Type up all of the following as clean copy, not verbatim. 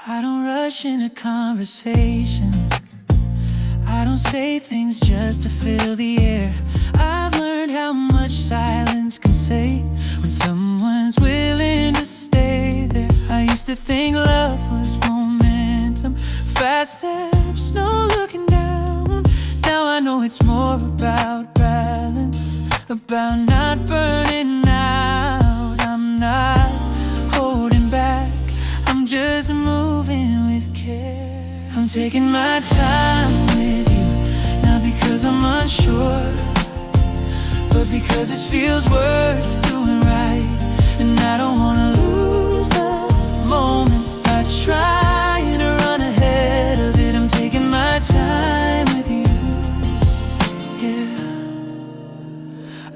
I don't rush into conversations. I don't say things just to fill the air. I've learned how much silence can say when someone's willing to stay there. I used to think love was momentum, fast steps, no looking down. Now I know it's more about balance, about not burning out. I'm not holding back, I'm just moving with care. I'm taking my time with you, not because I'm unsure, but because it feels worth doing right. And I don't wanna lose the moment by trying to run ahead of it. I'm taking my time with you, yeah.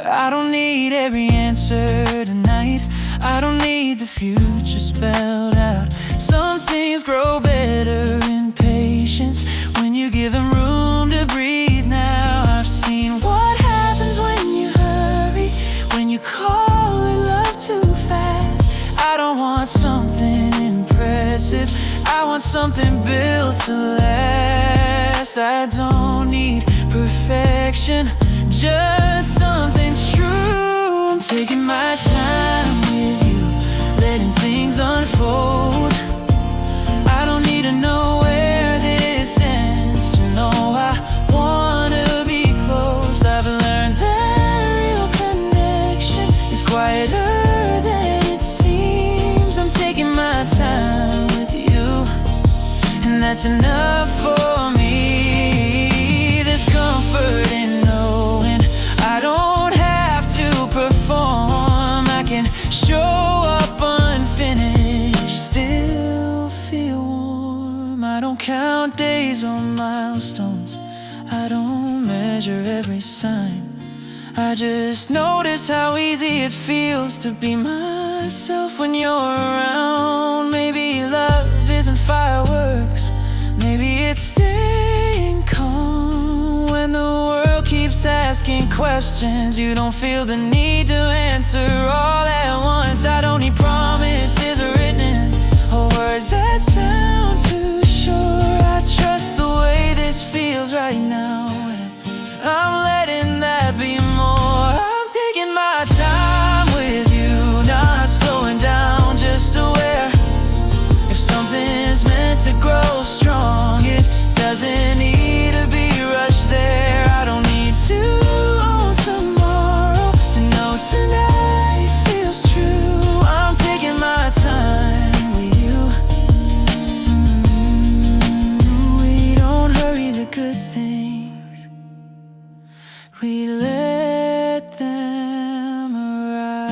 I don't need every answer tonight, I don't need the future spelled out. Some things grow better in patience, when you give them room to breathe. Now I've seen what happens when you hurry, when you call it love too fast. I don't want something impressive, I want something built to last. I don't need perfection, just something true. I'm taking my time with you, letting things unfold. I don't need to know where this ends to know I wanna be close. I've learned that real connection is quieter than it seems. I'm taking my time with you, and that's enough for me. There's comfort in knowing I don't have to perform. I can show up unfinished, still feel warm. I don't count days or milestones, I don't measure every sign. I just notice how easy it feels to be myself when you're around. Maybe love isn't fireworks, maybe it's staying calm. When the world keeps asking questions, you don't feel the need to answer all at once. I don't need promises written or words that sound too sure. I trust the way this feels right now, and I'm letting that be more. I'm taking my time with you, not slowing down, just aware. If something's meant to grow strong, it doesn't need to be rushed there. I don't need to own tomorrow to know tonight feels true. I'm taking my time with you. We don't hurry the good things, we let them arrive.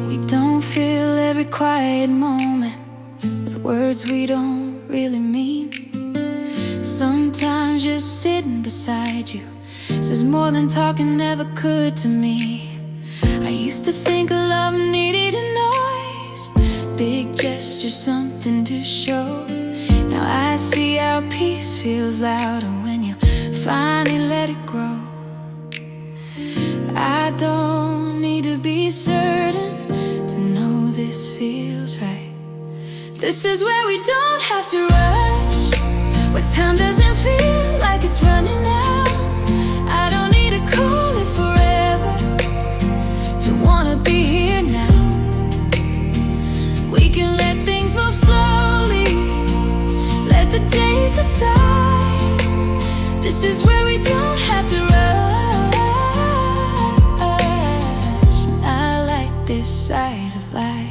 We don't fill every quiet moment with words we don't really mean. Sometimes just sitting beside you says more than talking ever could to me. I used to think love needed a noise, big gesture, something to show. Now I see how peace feels louder when you finally let it grow. I don't need to be certain to know this feels right. This is where we don't have to rush, where time doesn't feel like it's running out. I don't need to call it forever to wanna be here now. We can let things move slowly, let the days decide. This is where we don't have to rush. I like this side of life.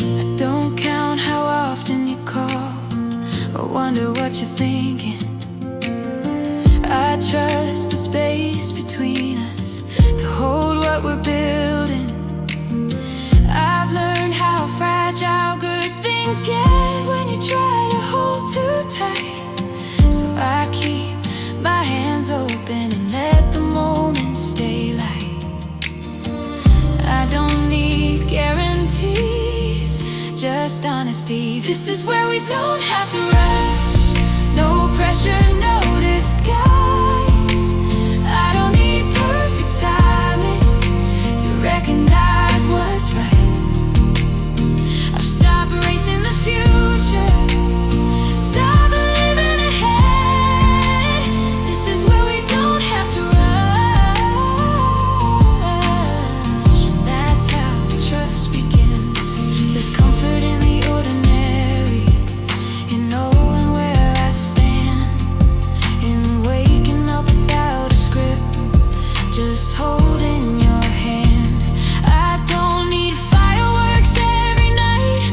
I don't count how often you call or wonder what you're thinking. I trust the space between us to hold what we're building. I've learned how fragile good things things get when you try to hold too tight. So I keep my hands open and let the moment stay light. I don't need guarantees, just honesty. This is where we don't have to rush. No pressure, no disguise. I don't need perfect timing to recognize what's right. I've stopped racing the future, stop living ahead. This is where we don't have to rush. That's how trust begins. There's comfort in the ordinary, in knowing where I stand, in waking up without a script, just holding your hand. I don't need fireworks every night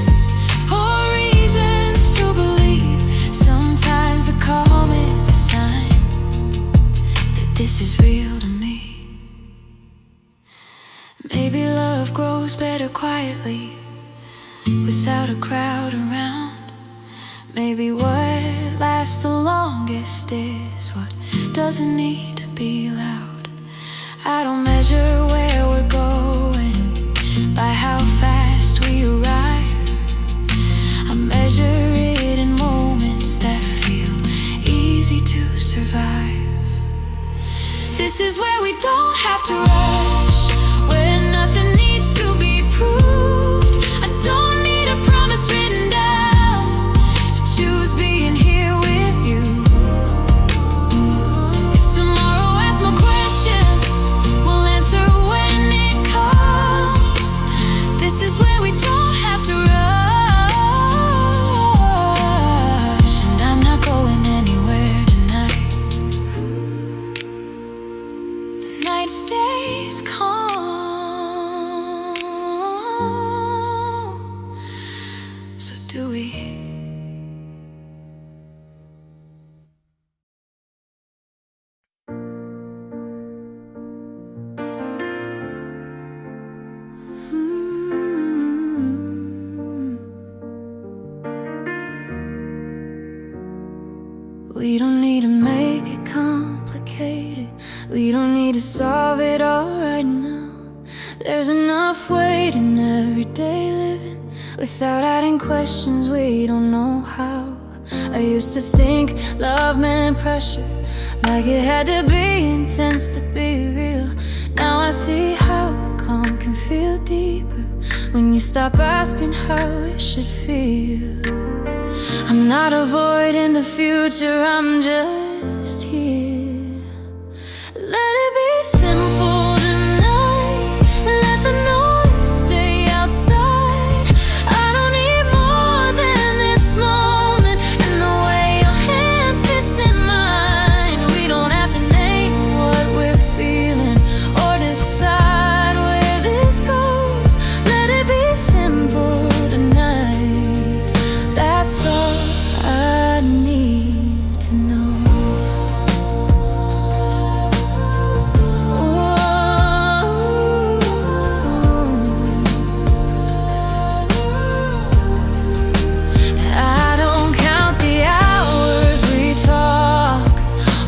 or reasons to believe. Sometimes the calm is a sign that this is real to me. Maybe love grows better quietly, without a crowd around. Maybe what lasts the longest is what doesn't need to be loud. I don't measure where we're going by how fast we arrive. I measure it in moments that feel easy to survive. This is where we don't have to rush, where nothing needs to be proved. I don't need a promise written down to choose being here with you. If tomorrow asks more questions, we'll answer when it comes. This is where we don't have to rush, and I'm not going anywhere tonight. The night stays calm, so do we. We don't need to make it complicated. We don't need to solve it all right now. There's enough waiting everyday living, without adding questions we don't know how. I used to think love meant pressure, like it had to be intense to be real. Now I see how calm can feel deeper when you stop asking how it should feel. I'm not avoiding the future, I'm just here. Let it be simple tonight, let the noise stay outside. I don't need more than this moment and the way your hand fits in mine. We don't have to name what we're feeling or decide where this goes. Let it be simple tonight, that's all I need to know. I don't count the hours we talk,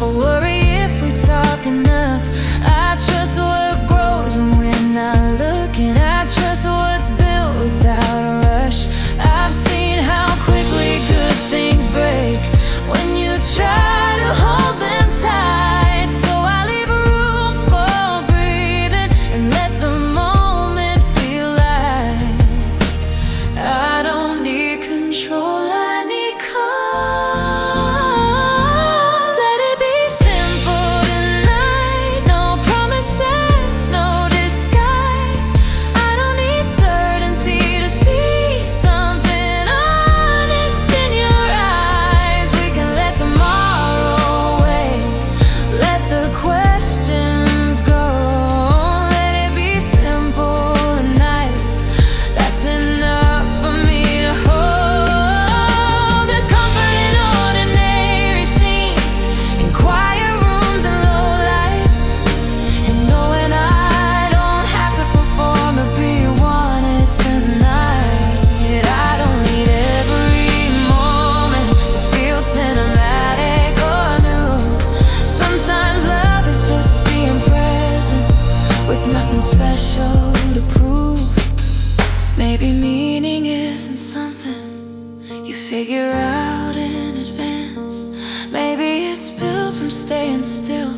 or worry if we talk enough. I trust what grows when we're not looking. I trust what's built without a rush. I've seen how quickly good things break when you try to hold them tight. So I leave room for breathing and let the moment feel light. I don't need control, I need calm. Let it be simple tonight, no promises, no disguise. I don't need certainty to see something honest in your eyes. We can let tomorrow wait, let the questions go. Let it be simple tonight, that's enough for me to hold. you figure out in advance. Maybe it's built from staying still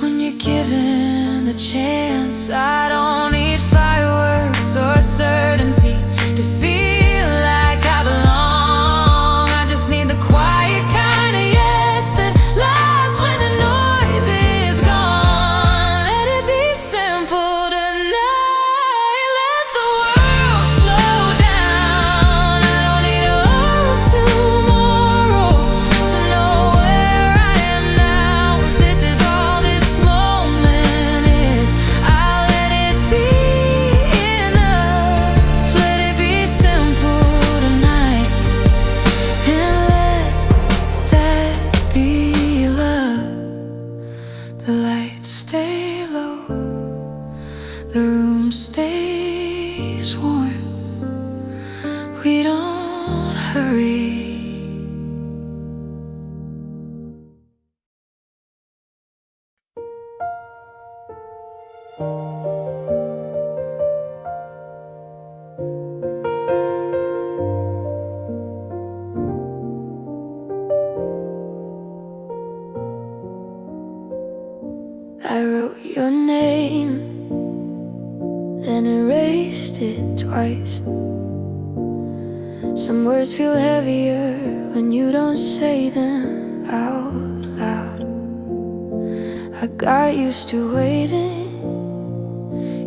when you're given the chance. I don't need fireworks or certainty to feel like I belong. I just need the quiet kind of yes that lasts when the noise is gone. Let it be simple tonight. Let the world slow down. I don't need a world tomorrow to know where I am now. If this is all this moment is, I'll let it be enough. Let it be simple tonight, and let that be love. The lights stay low, the room stays warm. We don't hurry. I wrote your name, then erased it twice. Some words feel heavier when you don't say them out loud. I got used to waiting,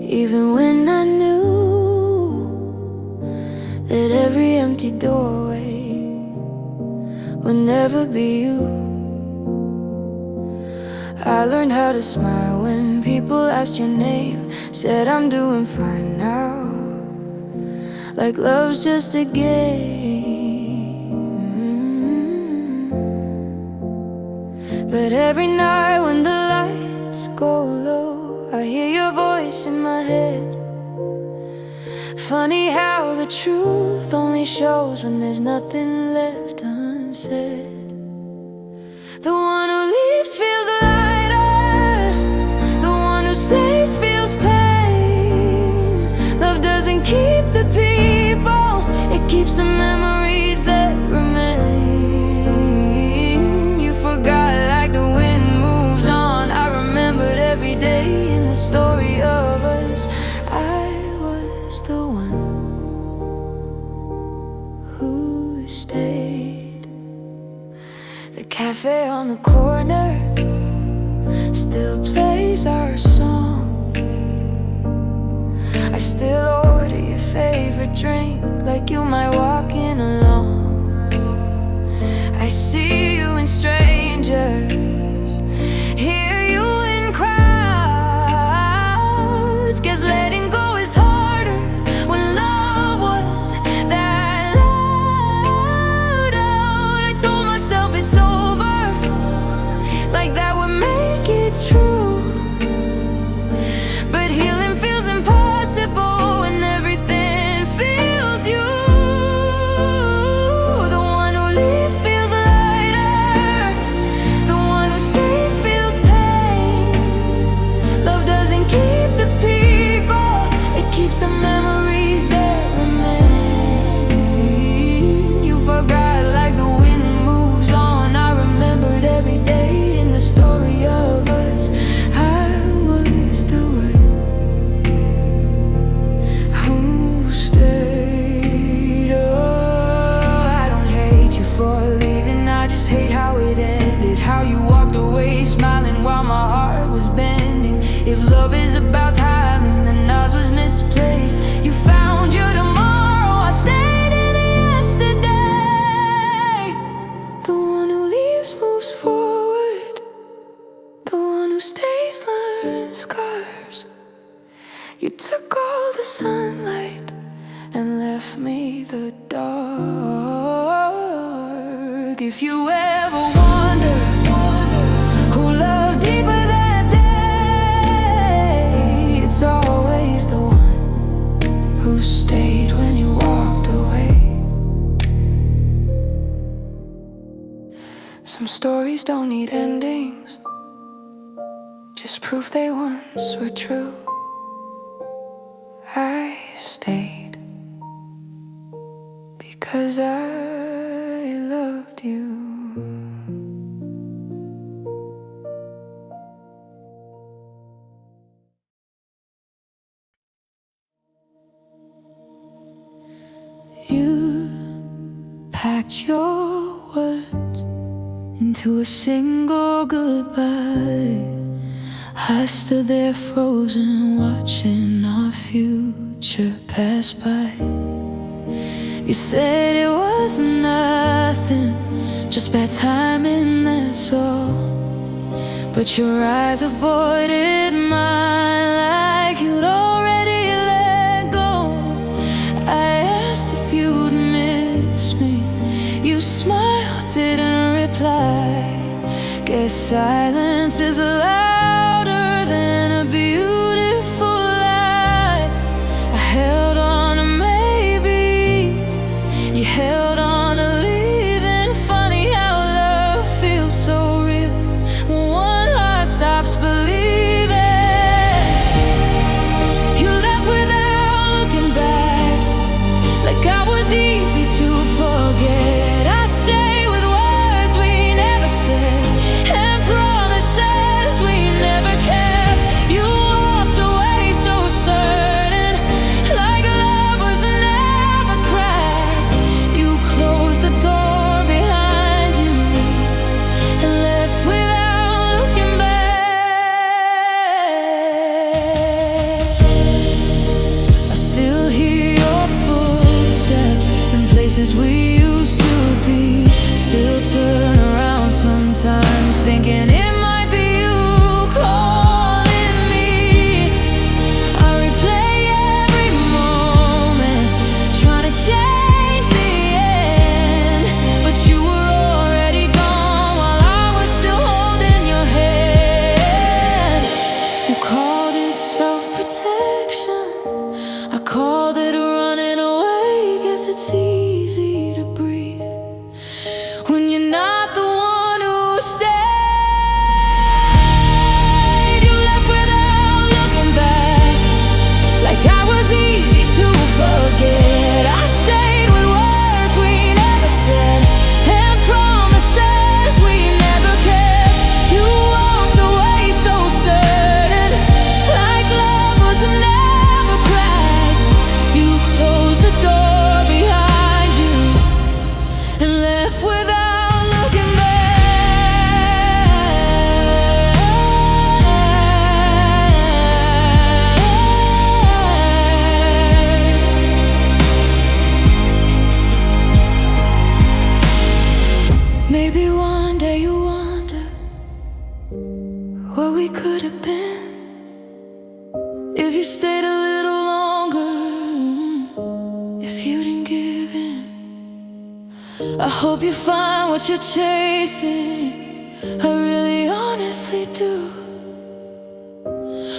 even when I knew that every empty doorway would never be you. I learned how to smile when people asked your name, said I'm doing fine now, like love's just a game. But every night when the lights go low, I hear your voice in my head. Funny how the truth only shows when there's nothing left unsaid. The one who leaves feels lighter, the one who stays feels pain. Love doesn't keep the people, it keeps the memories that remain. You forgot like the wind moves on. I remembered every day in the story of us. I was the one who stayed. The cafe on the corner still plays our song. I still order your favorite drink like you might walk in alone. I see you in strangers, hear you in crowds. Guess letting go is harder when love was that loud. Out, I told myself it's over, like that would make it true. But healing feels impossible when everything feels you. The one who leaves feels lighter, the one who stays feels pain. Love doesn't keep the people, it keeps the memories that remain. You forgot like the wind moves on. I remembered every day in the story of us. I was the one who stayed. Oh, I don't hate you for leaving, I just hate how it ended. How you walked away smiling while my heart was bending. If love is about timing, then ours was misplaced. You found your tomorrow, I stayed in yesterday. The one who leaves moves forward, the one who stays learns scars. You took all the sunlight and left me the dark. If you ever wonder who loved deeper that day, it's always the one who stayed when you walked away. Some stories don't need endings, just proof they once were true. I stayed because I loved you. You packed your words into a single goodbye. I stood there frozen, watching our future pass by. You said it was nothing, just bad timing, that's all. But your eyes avoided mine like you'd already let go. I asked if you'd miss me. You smiled, didn't reply. Guess silence is louder than a beautiful lie. I held on to maybes, you held on to leaving. Funny how love feels so real when one heart stops believing. You left without looking back, like I was easy to forget. I stayed with words we never said and promises we never kept. You walked away so certain, like love was never cracked. You closed the door behind you and left without looking back. I still hear your footsteps in places we used to be. Still turn around sometimes, thinking it might be you calling me. I replay every moment, trying to change the end, but you were already gone while I was still holding your hand. You called it self-protection, I called it running away. Guess it's easy to breathe when you're not the one who stayed. You left without looking back, like I was easy to forget. I stayed with words we never said and promises we never kept. You walked away so certain, like love was never cracked. You closed the door behind you and left without looking back. Maybe one day you wonder what we could have been if you stayed a little longer, if you didn't give in. I hope you find what you're chasing, I really honestly do.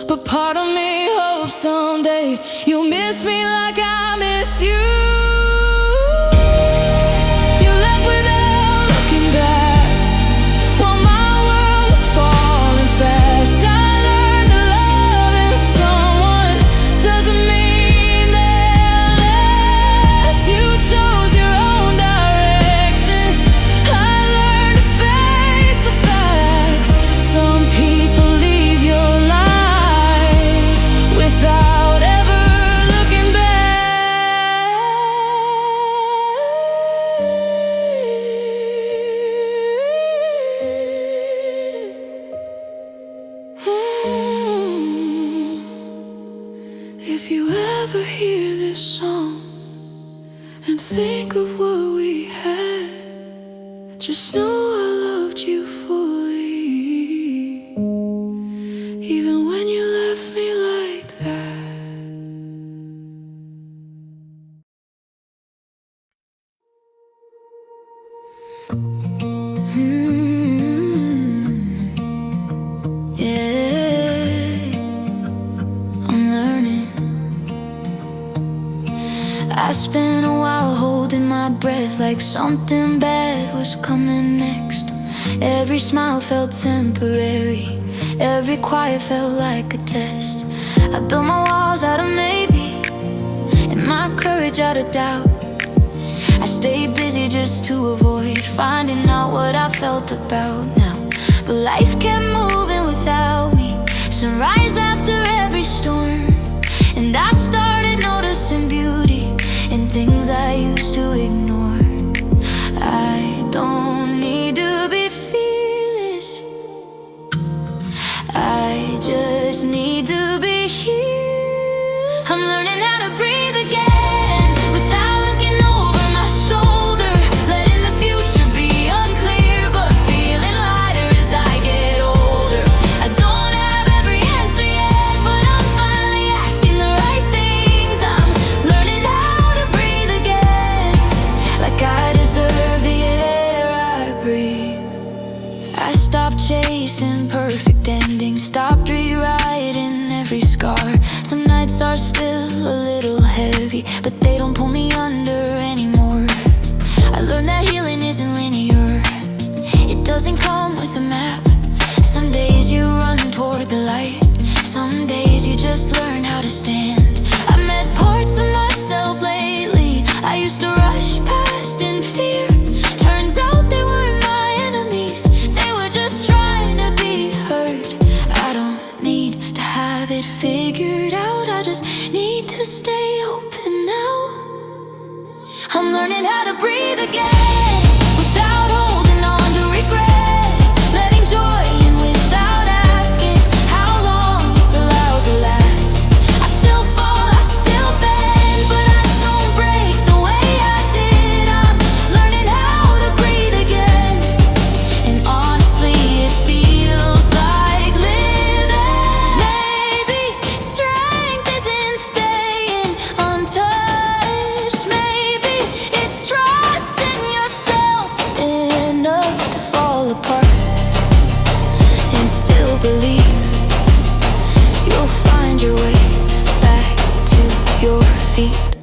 But part of me hopes someday you'll miss me like I miss you. You left without looking back while my world was falling fast. I learned that loving someone doesn't mean they'll last. You chose your own direction, I learned to face the facts. Some people leave your life without ever looking back. If you ever hear this song and think of what we had, just know I loved you fully, even when you left me like that. Yeah, I'm learning. I spent a while holding my breath, like something bad was coming next. Every smile felt temporary, every quiet felt like a test. I built my walls out of maybe and my courage out of doubt. I stayed busy just to avoid finding out what I felt about now. But life kept moving without me, sunrise after every storm. And I started noticing beauty in things I used to ignore. I don't need to be fearless, I just need to be here. I'm learning how to breathe again without looking over my shoulder, letting the future be unclear, but feeling lighter as I get older. I don't have every answer yet, but I'm finally asking the right things. I'm learning how to breathe again, like I deserve the air I breathe. I stopped chasing perfect endings, stopped rewriting every scar. Some nights are still a little heavy, but they don't pull me under anymore. I learned that healing isn't linear, it doesn't come with a map. Some days you run toward the light, some days you just learn how to stand. I met parts of myself lately I used to rush past in fear. Turns out they weren't my enemies, they were just trying to be heard. I don't need to have it figured out, I just need to stay open now. I'm learning how to breathe again without holding on to regret, letting joy in without asking how long it's allowed to last. I still fall, I still bend, but I don't break the way I did. I'm learning how to breathe again, and honestly it feels like living. Maybe strength isn't staying untouched, maybe it's trusting yourself enough to fall apart and still believe you'll find your way back to your feet.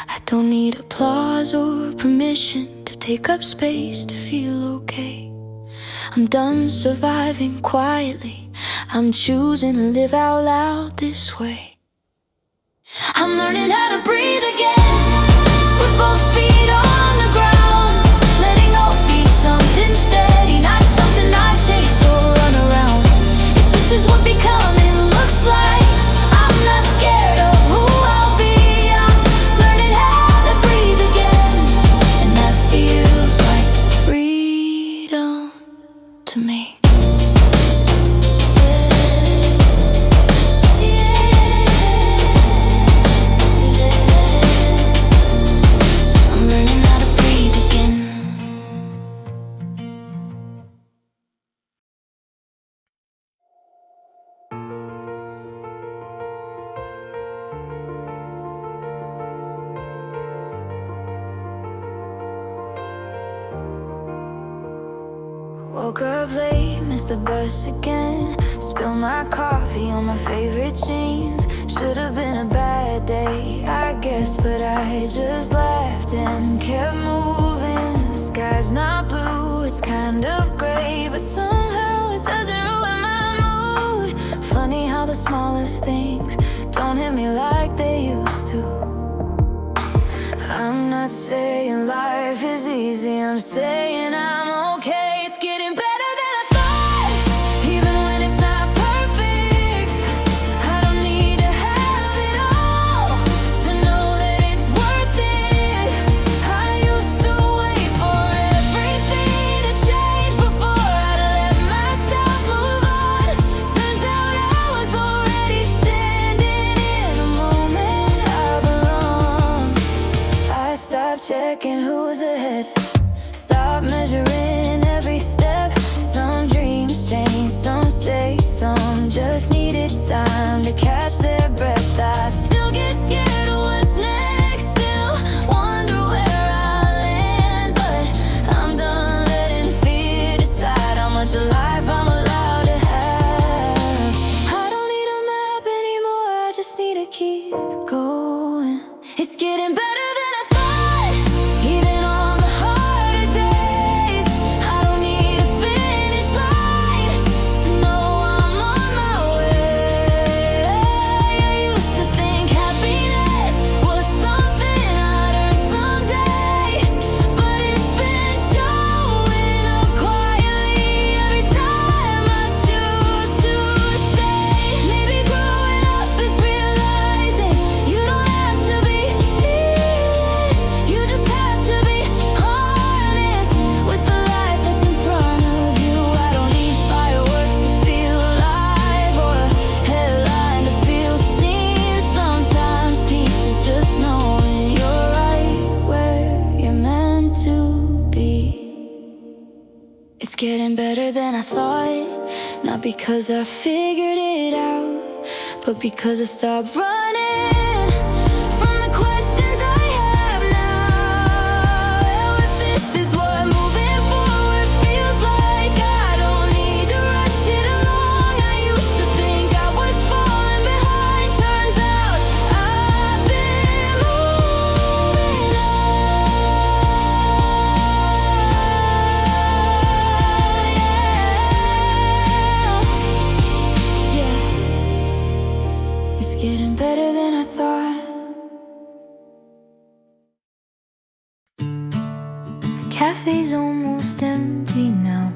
I don't need applause or permission to take up space to feel okay. I'm done surviving quietly, I'm choosing to live out loud this way. I'm learning how to breathe again with both feet on the ground, letting hope be something steady, not something I chase or run around. If this is what becoming looks like, I'm not scared of who I'll be. I'm learning how to breathe again, and that feels like freedom to me. I'm learning how to breathe again. Woke up late, missed the bus again, spilled my coffee on my favorite jeans. Should've been a bad day, I guess, but I just laughed and kept moving. The sky's not blue, it's kind of gray, but somehow it doesn't ruin my mood. Funny how the smallest things don't hit me like they used to. I'm not saying life is easy, I'm saying I'm okay. It's getting better than I thought, even when it's not perfect. I don't need to have it all to know that it's worth it. I used to wait for everything to change before I'd let myself move on. Turns out I was already standing in a moment I belong. I stopped checking who's ahead, stop measuring every step. Some dreams change, some stay, some just needed time to catch their breath. I still get scared of what's next, still wonder where I'll land, but I'm done letting fear decide how much life I'm allowed to have. I don't need a map anymore, I just need to keep going. It's getting better than I thought, even on the harder days. I don't need a finish line to know I'm on my way. I used to think getting better than I thought. Not because I figured it out, but because I stopped running from the questions I have now. If this is what moving forward feels like, I don't need to rush it along. I used to think I was falling behind. Turns out I've been moving on. Yeah, it's getting better than I thought. The cafe's almost empty now.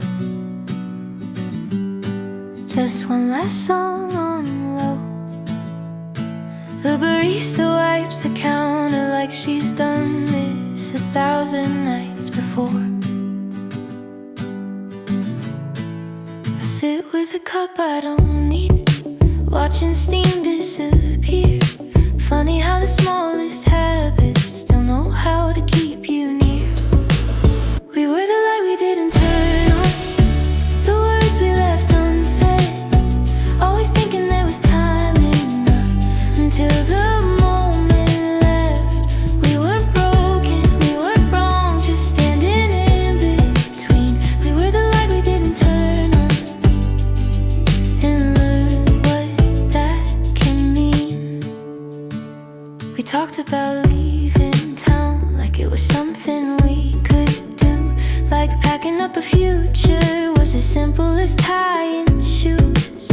Just one last song on low. The barista wipes the counter like she's done this 1,000 nights before. I sit with a cup I don't need, watching steam disappear. Funny how the smallest habits still know how to keep you near. We were the light we didn't turn on, the words we left unsaid. Always thinking there was time enough until the moment left. We weren't broken, we weren't wrong, just standing in between. We were the light we didn't turn on, and learned what that can mean. We talked about leaving town like it was something we could do, like packing up a future was as simple as tying shoes.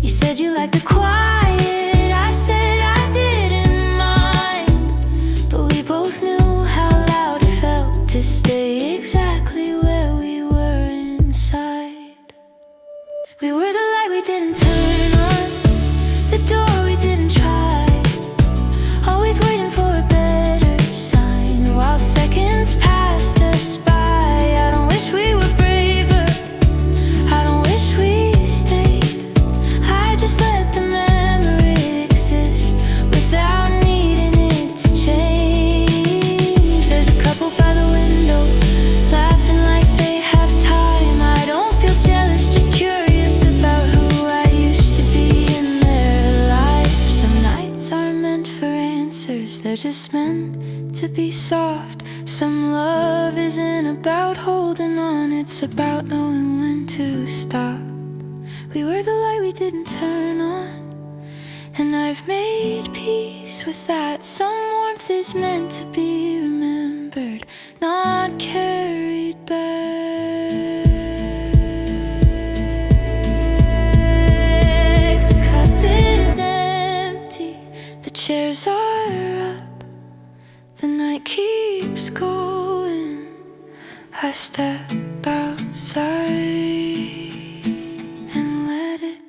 You said you liked the quiet, I said I didn't mind, but we both knew how loud it felt to stay exactly where we were inside. We were the light we didn't turn on, the door we didn't try, always waiting for a better sign while seconds passed us by. I don't wish we were braver, I don't wish we stayed. I just let the memory exist without needing it to change. There's a couple by the window, laughing like they have time. I don't feel jealous, just curious about who I used to be in their lives. Some nights are meant for answers, they're just meant to be soft. Some love isn't about holding on, it's about knowing when to stop. We were the light we didn't turn on, and I've made peace with that. Some warmth is meant to be remembered, not carried back. The cup is empty, the chairs are up, the night keeps going. I step outside and let it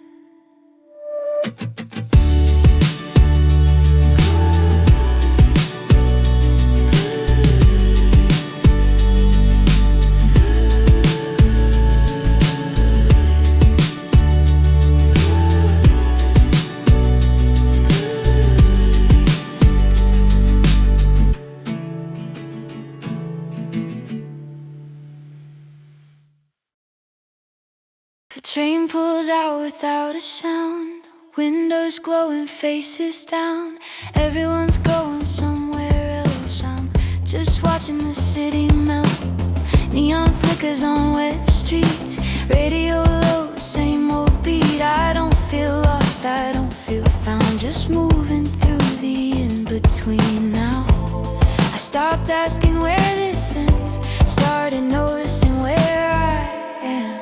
The train pulls out without a sound, windows glowing, faces down. Everyone's going somewhere else, I'm just watching the city melt. Neon flickers on wet streets, radio low, same old beat. I don't feel lost, I don't feel found, just moving through the in-between now. I stopped asking where this ends, started noticing where I am.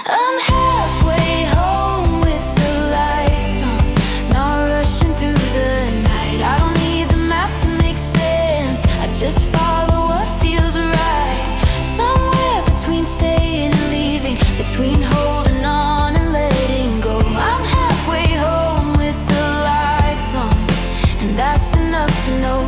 I'm halfway home with the lights on, not rushing through the night. I don't need the map to make sense, I just follow what feels right. Somewhere between staying and leaving, between holding on and letting go. I'm halfway home with the lights on, and that's enough to know.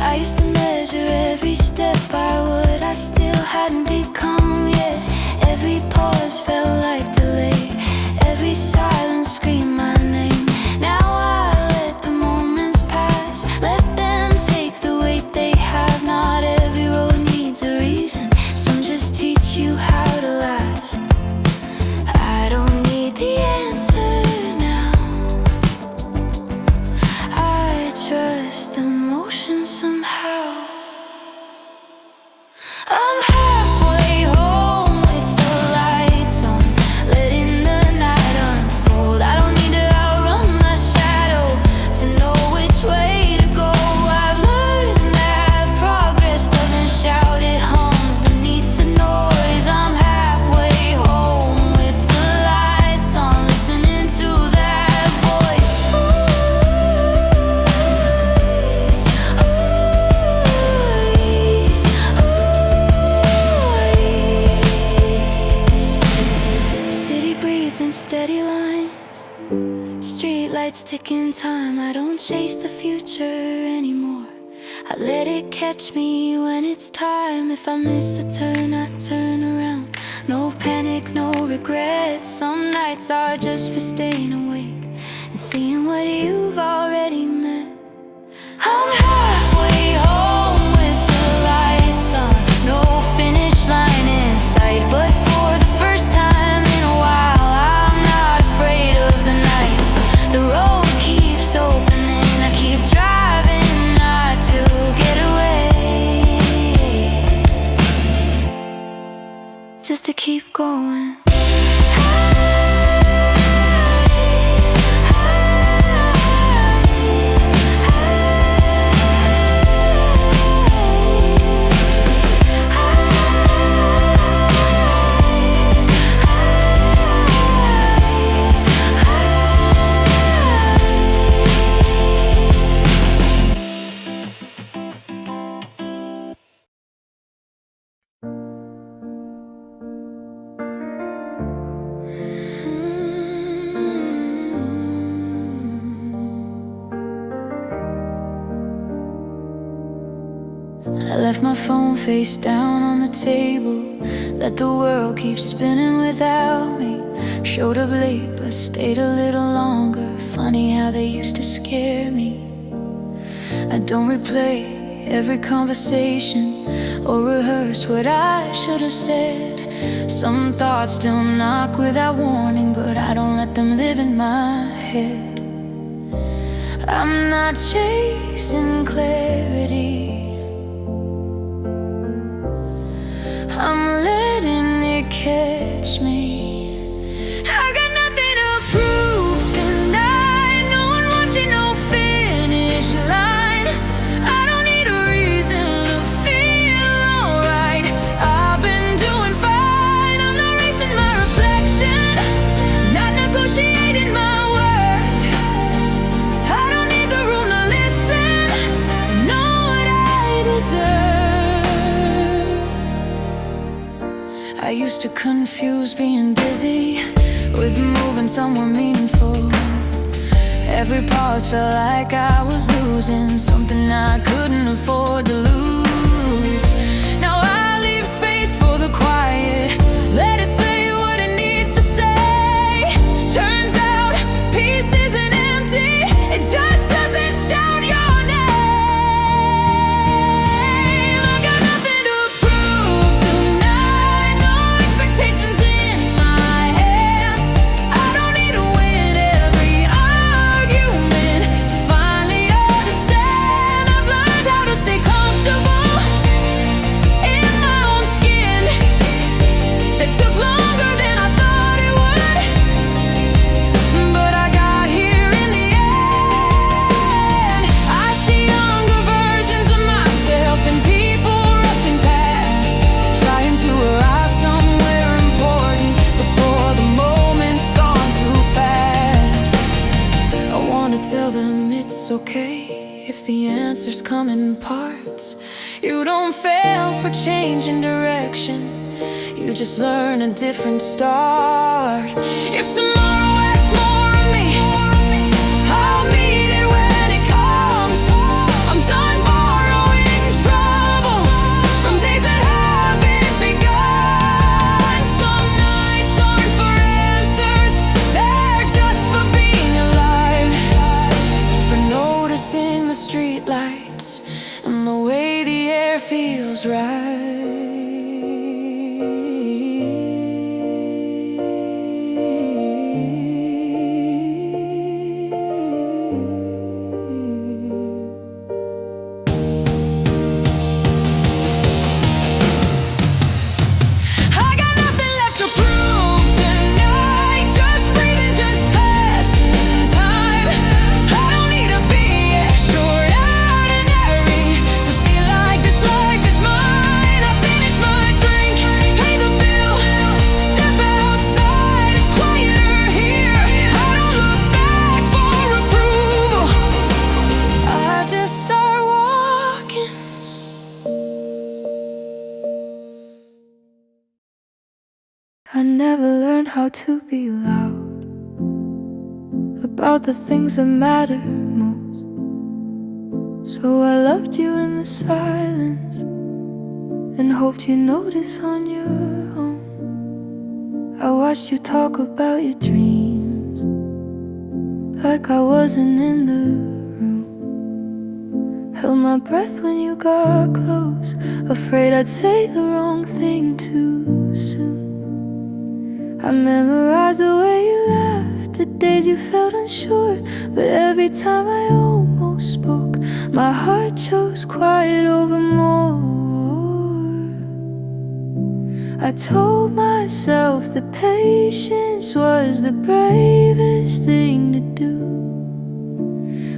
I used to measure every step by what I still hadn't become yet. Every pause felt like delay, every silence screamed my name. Now I let the moments pass, let them take the weight they have. Not every road emotions somehow. I'm halfway home with the lights on, letting the night unfold. I don't need to outrun my shadow to know which way to go. I've learned that progress doesn't shout, it hums beneath the noise. I'm halfway home with the lights on, listening to that voice. City breathes in steady lines, street lights ticking time. I don't chase the future anymore, I let it catch me when it's time. If I miss a turn, I turn around. No panic, no regrets. Some nights are just for staying awake and seeing what you've already met. I'm halfway home with the lights on, no finish line in sight, but for the first time in a while, I'm not afraid of the night. The road keeps opening, I keep driving, not to get away, just to keep going. I left my phone face down on the table, let the world keep spinning without me. Showed up late but stayed a little longer, funny how they used to scare me. I don't replay every conversation or rehearse what I should have said. Some thoughts still knock without warning, but I don't let them live in my head. I'm not chasing clarity, I'm letting it catch me. I got nothing to prove tonight, no one watching, no finish line. I don't need a reason to feel alright, I've been doing fine. I'm not racing my reflection, not negotiating my worth. I don't need the room to listen to know what I deserve. I used to confuse being busy with moving somewhere meaningful. Every pause felt like I was losing something I couldn't afford to lose. Now I leave space for the quiet, let it say what it needs to say. Turns out peace isn't empty, it just doesn't shout your name. I got nothing to prove tonight, no expectations in my hands. I don't need to win every argument to finally understand. I've learned how to stay comfortable in my own skin. That took longer than I thought it would, but I got here in the end. I see younger versions of myself and people rushing past, trying to arrive somewhere important before the moment's gone too fast. I wanna tell them it's okay if the answers come in parts. You don't fail for changing direction, you just learn a different start. If tomorrow asks more of me, I'll meet it when it comes. I'm done borrowing trouble from days that haven't begun. Some nights aren't for answers, they're just for being alive, for noticing the streetlights and the way the air feels right. I never learned how to be loud about the things that matter most. So I loved you in the silence and hoped you notice on your own. I watched you talk about your dreams like I wasn't in the room. Held my breath when you got close, afraid I'd say the wrong thing too soon. I memorized the way you laughed, the days you felt unsure, but every time I almost spoke, my heart chose quiet over more. I told myself that patience was the bravest thing to do,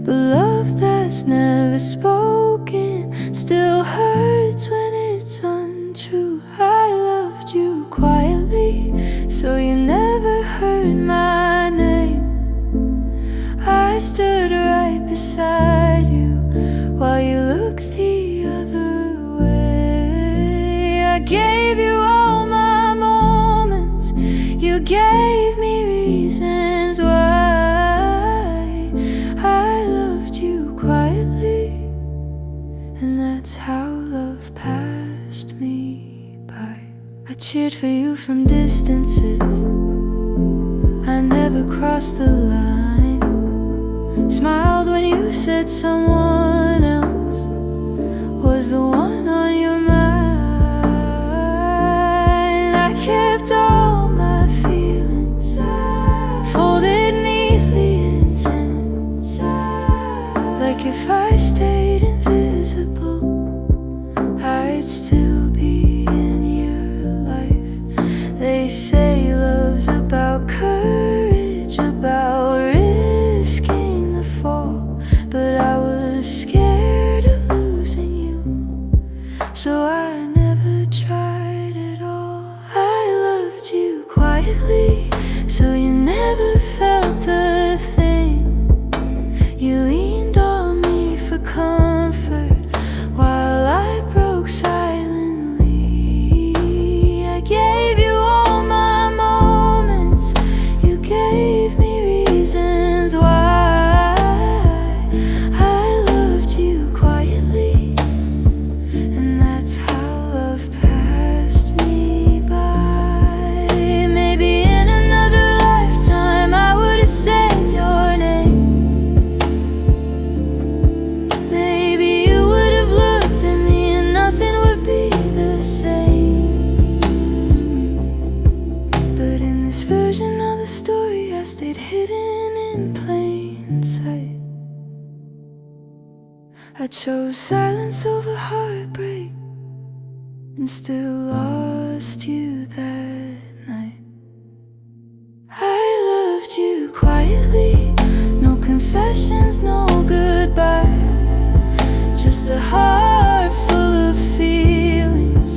but love that's never spoken still hurts when it's untrue. I loved you quietly, so you never heard my name. I stood right beside you while you looked the other way. I gave you all my moments, you gave me reasons why. I loved you quietly, and that's how love passed me by. I cheered for you from distances, I never crossed the line. Smiled when you said someone else was the one on your mind. I kept all my feelings folded neatly inside, like if I stayed invisible, I'd still be in your life. They say love's about courage, about risking the fall, but I was scared of losing you, so I never tried at all. I loved you quietly, so you never felt a thing. You leaned on me for comfort while I broke silently. I gave you all my moments, you gave me reasons why. I loved you quietly, and that's how love passed me by. Maybe in another lifetime I would have said your name. Maybe you would have looked at me and nothing would be the same. But in this version of the story, I stayed hidden in plain sight. I chose silence over heartbreak and still lost you that night. I loved you quietly, no confessions, no goodbye, just a heart full of feelings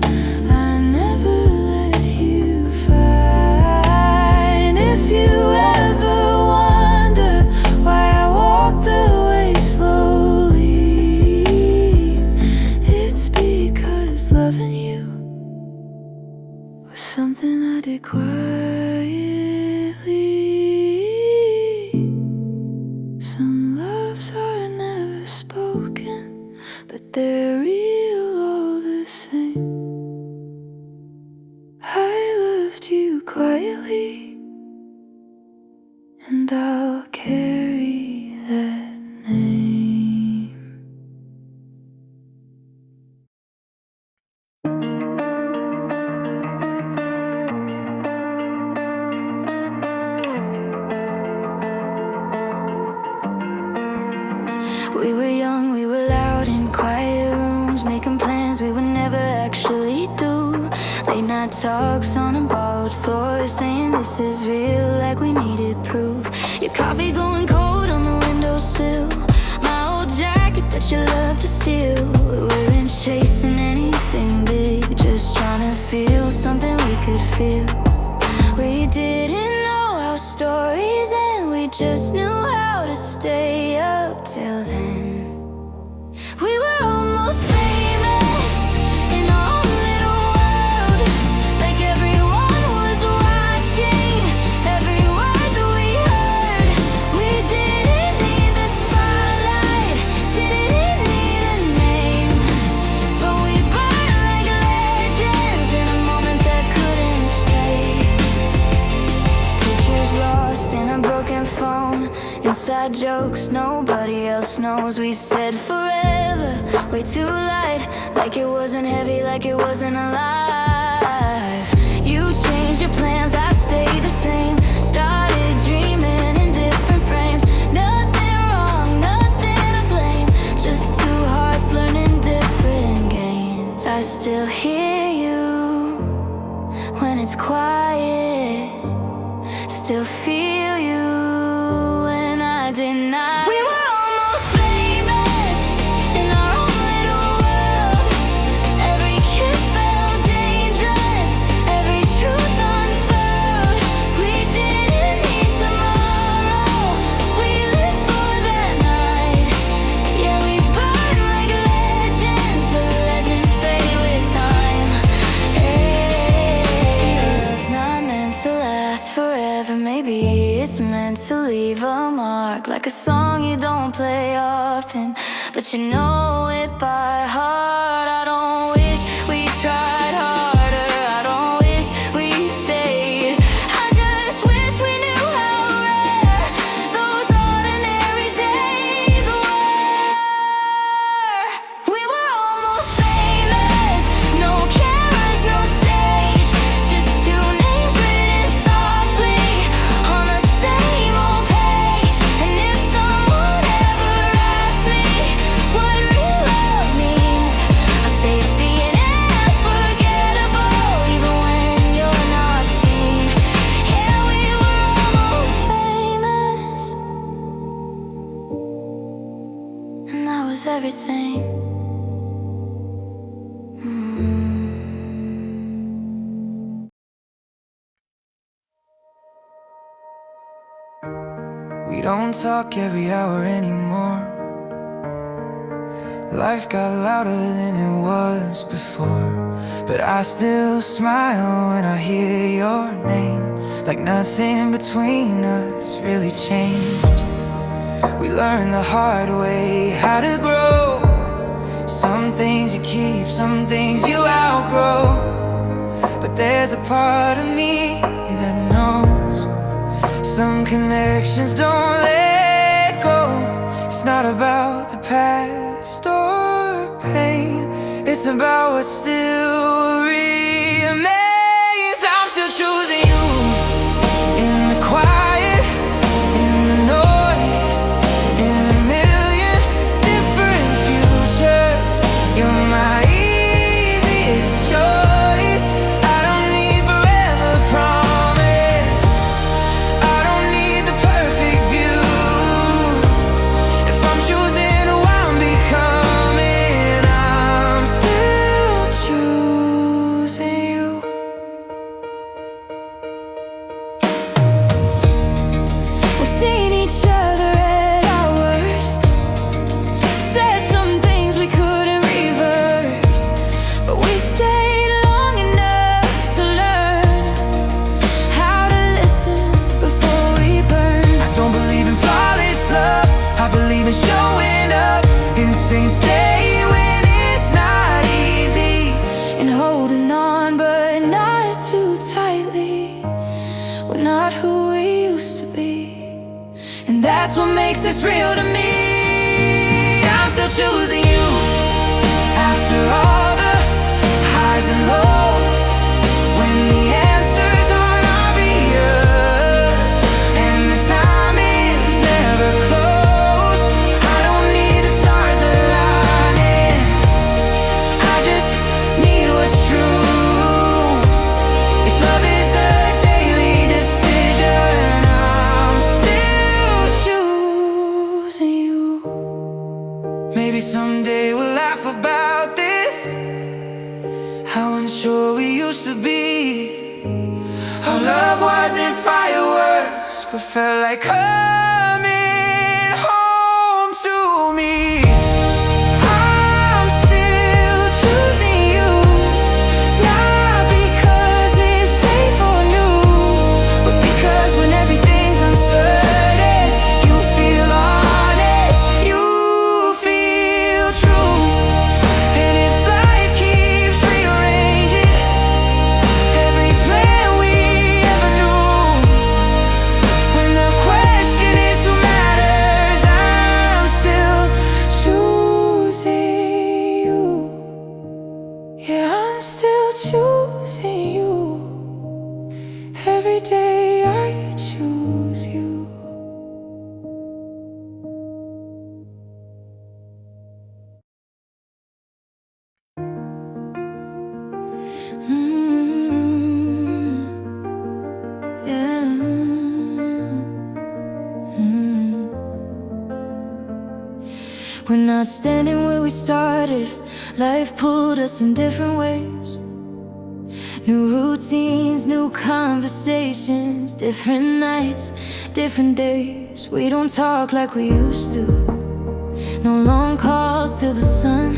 I never let you find. If you ever wonder why I walked away slowly, it's because loving you was something I did quietly. Some loves are never spoken, but they're real all the same. I loved you quietly, and I'll carry that name. We were young, we were loud in quiet rooms, making plans we would never actually do. Late night talks on a borrowed floor, saying this is real, like we needed proof. Your coffee going cold on the windowsill, my old jacket that you loved to steal. We weren't chasing anything big, just trying to feel something we could feel. We didn't know how stories end, we just knew how to stay up till then. We were almost famous in our own little world, like everyone was wild. inside jokes nobody else knows. We said forever, way too light, like it wasn't heavy, like it wasn't alive. You changed your plans, I stayed the same. Started dreaming in different frames. Nothing wrong, nothing to blame, just two hearts learning different games. I still hear you when it's quiet, still feel you when I deny. We were almost famous in our own little world. Every kiss felt dangerous, every truth unfurled. We didn't need tomorrow, we lived for that night. Yeah, we burned like legends, but legends fade with time. Hey, love's not meant to last forever. Maybe it's meant to leave a mark, like a song you don't play often, but you know it by heart. I don't wish we tried harder, I don't wish we stayed. I just wish we knew how rare those ordinary days were. We were almost famous, no cameras, no stage, just two names written softly on the same old page. And if someone ever asked me what real love means, I say it's being unforgettable, even when you're not seen. Yeah, we were almost famous, and that was everything. We don't talk every hour anymore. Life got louder than it was before, but I still smile when I hear your name, like nothing between us really changed. We learned the hard way how to grow. Some things you keep, some things you outgrow, but there's a part of me that knows some connections don't let go. It's not about the past or pain, it's about what still remains. I'm still choosing you in the quiet, in the noise, in a million different futures. You're my easiest choice. I don't need forever promise, I don't need the perfect view. If I'm choosing who I'm becoming, I'm still choosing you. We've seen each other at our worst, said some things we couldn't reverse, but we stayed long enough to learn how to listen before we burn. I don't believe in flawless love, I believe in showing up and saying stay when it's not easy. And holding on, but not too tightly. We're not who we used to be, and that's what makes this real to me. I'm still choosing you after all the highs and lows, when the answers aren't obvious and the timing's never close. I don't need the stars aligning, I just need what's true. If love is a daily decision, I'm still choosing you. Maybe someday we'll laugh about this, how unsure we used to be. Our love wasn't fireworks, but felt like coming home to me. I'm still choosing you, not because it's safe or new, but because when everything's uncertain, you feel honest, you feel true. And if life keeps rearranging every plan we ever knew, when the question not standing where we started. Life pulled us in different ways. New routines, new conversations, different nights, different days. We don't talk like we used to. No long calls till the sun.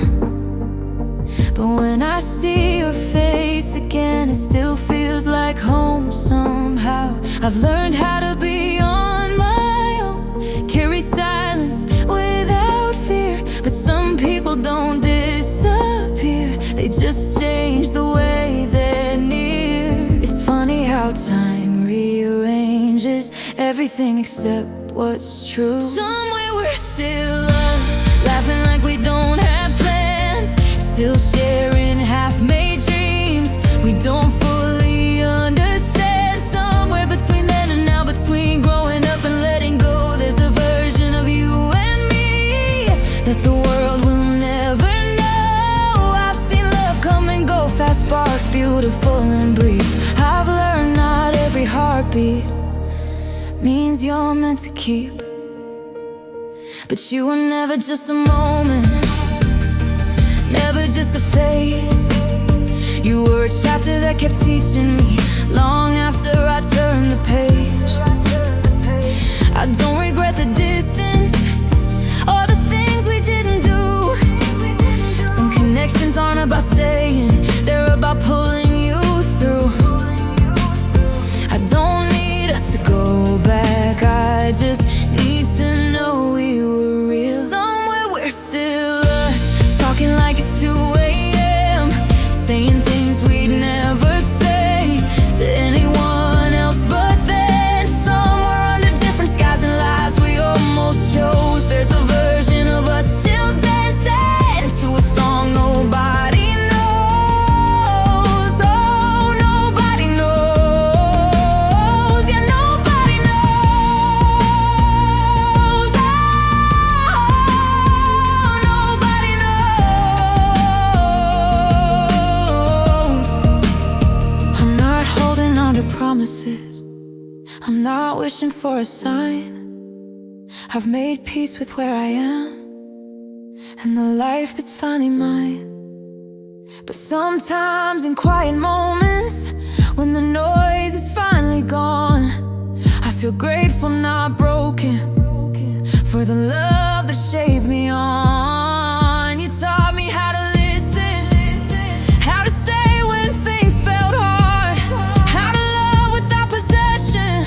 But when I see your face again, it still feels like home somehow. I've learned how to be on my own, carry silence without fear. But some people don't disappear, they just change the way they're near. It's funny how time rearranges everything except what's true. Somewhere we're still us, laughing like we don't have plans, still sharing half-made dreams we don't fully understand. Somewhere between then and now, between growing up and letting go, there's a version of you and me that the world will never know. I've seen love come and go, fast sparks, beautiful and brief. I've learned not every heartbeat means you're meant to keep. But you were never just a moment, never just a phase. You were a chapter that kept teaching me long after I turned the page. I don't regret the distance or the things we didn't do. Some connections aren't about staying, they're about pulling you through. I don't need us to go back, I just need to know we were real. Somewhere we're still us, talking like it's 2 a.m., saying things we'd never say to anyone else. But then, somewhere under different skies and lives we almost chose, there's a version of us still dancing to a song nobody knows. Oh, nobody knows. Yeah, nobody knows. Oh, nobody knows. I'm not holding on to promises, I'm not wishing for a sign. I've made peace with where I am and the life that's finally mine. But sometimes in quiet moments, when the noise is finally gone, I feel grateful, not broken, for the love that shaped me on. You taught me how to listen, how to stay when things felt hard, how to love without possession,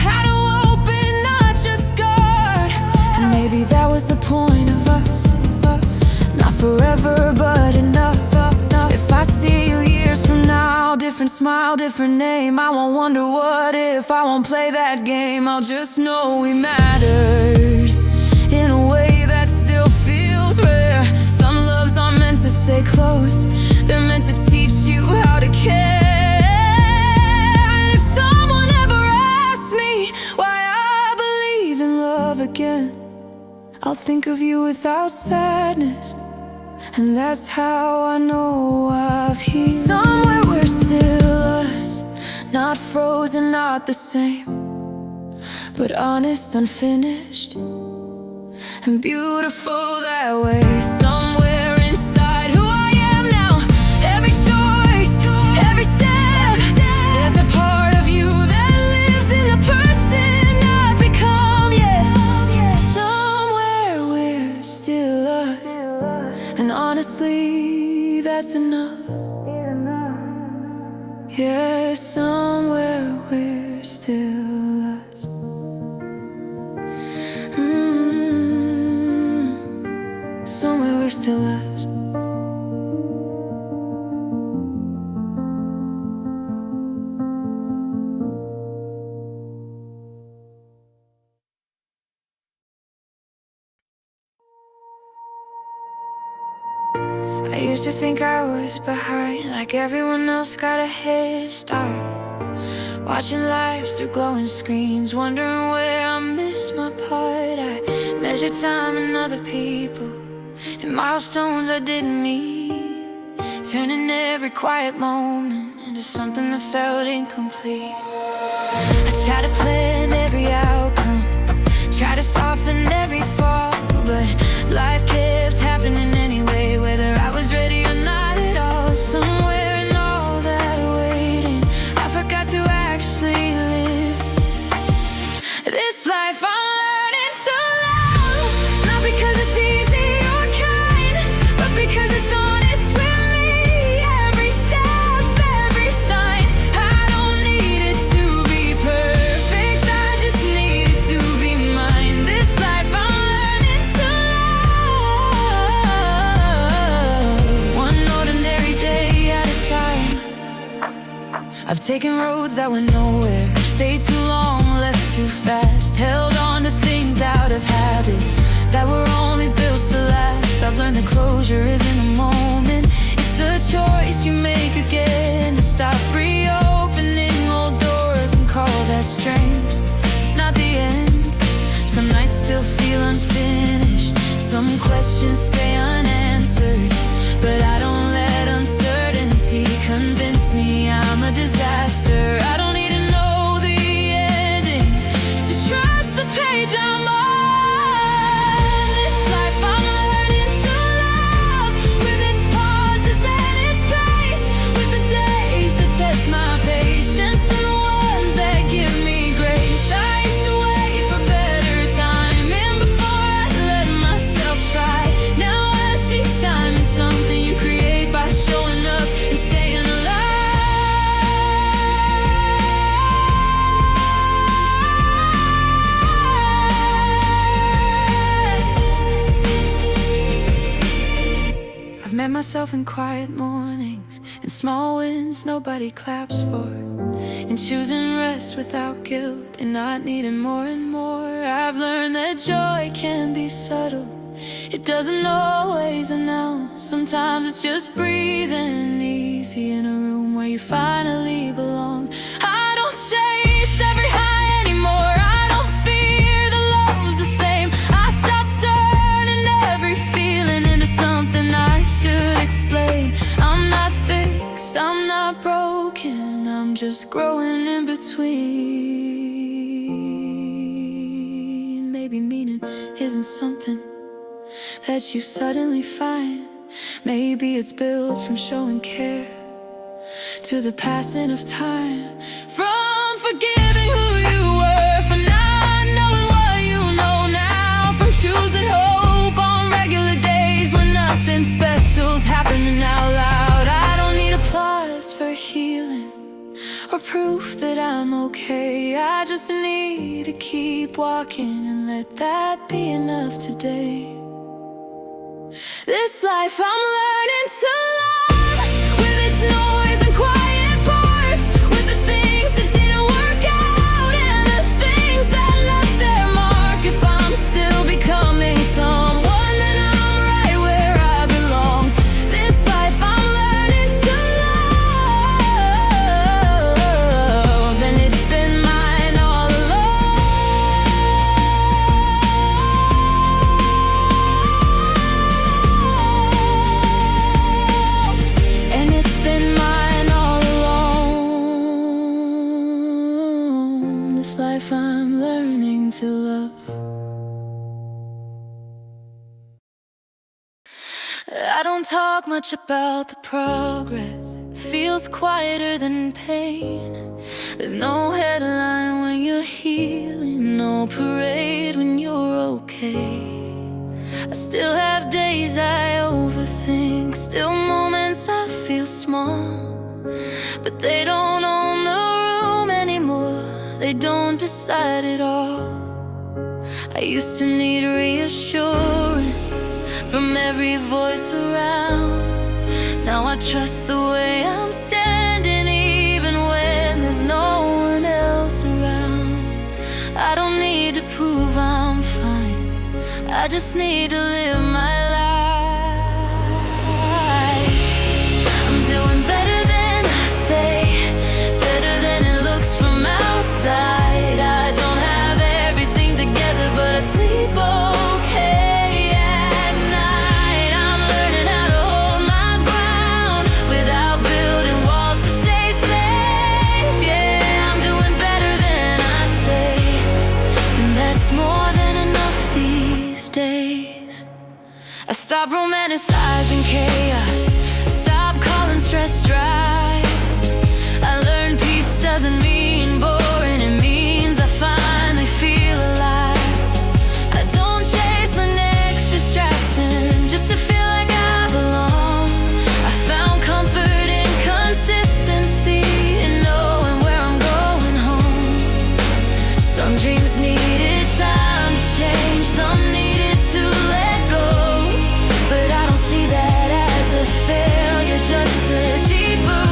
how to open, not just guard. And maybe that was the point of us, not forever, but enough. If I see you years from now, different smile, different name, I won't wonder what if, I won't play that game. I'll just know we mattered in a way that still feels rare. Some loves aren't meant to stay close, they're meant to teach you how to care. And if someone ever asks me why I believe in love again, I'll think of you without sadness, and that's how I know I've healed. Somewhere we're still us, not frozen, not the same, but honest, unfinished, and beautiful that way. Somewhere inside who I am now, every choice, every step, there's a part of you that lives in the person I've become, yeah. Somewhere we're still us, and honestly, that's enough. Yeah, somewhere we're still us. Somewhere we're still us. I used to think I was behind, like everyone else got a head start, watching lives through glowing screens, wondering where I missed my part. I measured time in other people, and milestones I didn't meet, turning every quiet moment into something that felt incomplete. I tried to plan every outcome, try to soften every fall, but life kept taken roads that went nowhere, stayed too long, left too fast, held on to things out of habit that were only built to last. I've learned that closure isn't a moment, it's a choice you make again, to stop reopening old doors and call that strength, not the end. Some nights still feel unfinished, some questions stay unanswered, but I don't let uncertainty convince me I'm a disaster. I don't need to know the ending to trust the page I'm on. This life I'm learning to love, with its pauses and its pace, with the days that test my patience and the ones that give me grace. I used to wait for better timing before I let myself try. Now I see time is something you create by showing up and staying alive. I've met myself in quiet mornings, in small wins nobody claps for, in choosing rest without guilt and not needing more and more. I've learned that joy can be subtle, it doesn't always announce. Sometimes it's just breathing easy in a room where you finally belong. I don't chase every high anymore, I don't fear the lows the same. I stopped turning every feeling into something I should explain. I'm not fixed, I'm not broken, I'm just growing in between. Maybe meaning isn't something that you suddenly find. Maybe it's built from showing care to the passing of time, from forgiving who you were for not knowing what you know now, from choosing hope on regular days when nothing special's happening out loud. I don't need applause for healing or proof that I'm okay, I just need to keep walking and let that be enough today. This life I'm learning to love, with its noise and quiet parts, with the things that didn't work out and the things that left their mark. If I'm still becoming someone, then I'm right where I belong. This life I'm learning to love, and it's been mine all along. And it's been mine all along. This life I'm learning to love. I don't talk much about the progress, it feels quieter than pain. There's no headline when you're healing, no parade when you're okay. I still have days I overthink, still moments I feel small, but they don't own the room anymore, they don't decide it all. I used to need reassurance from every voice around. Now I trust the way I'm standing, even when there's no one else around. I don't need to prove I'm fine, I just need to live my life. I'm doing better than I say, better than it looks from outside. I don't have everything together, but I sleep okay at night. I'm learning how to hold my ground without building walls to stay safe. Yeah, I'm doing better than I say, and that's more than enough these days. I stopped romanticizing chaos, stop calling stress strife. I learned peace doesn't mean boring, it means I finally feel alive. I don't chase the next distraction just to feel like I belong. I found comfort in consistency, in knowing where I'm going home. Some dreams needed time to change, some needed to let go, but I don't see that as a failure, just a deeper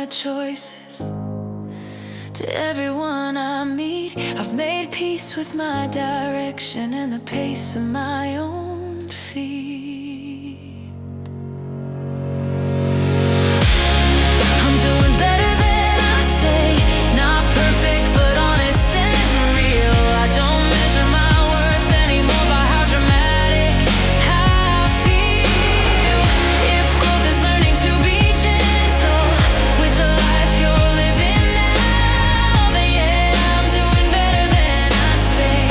my choices. To everyone I meet, I've made peace with my direction and the pace of my own feet. I'm doing better than I say, not perfect but honest and real. I don't measure my worth anymore by how dramatic I feel. If growth is learning to be gentle with the life you're living now, then yeah, I'm doing better than I say,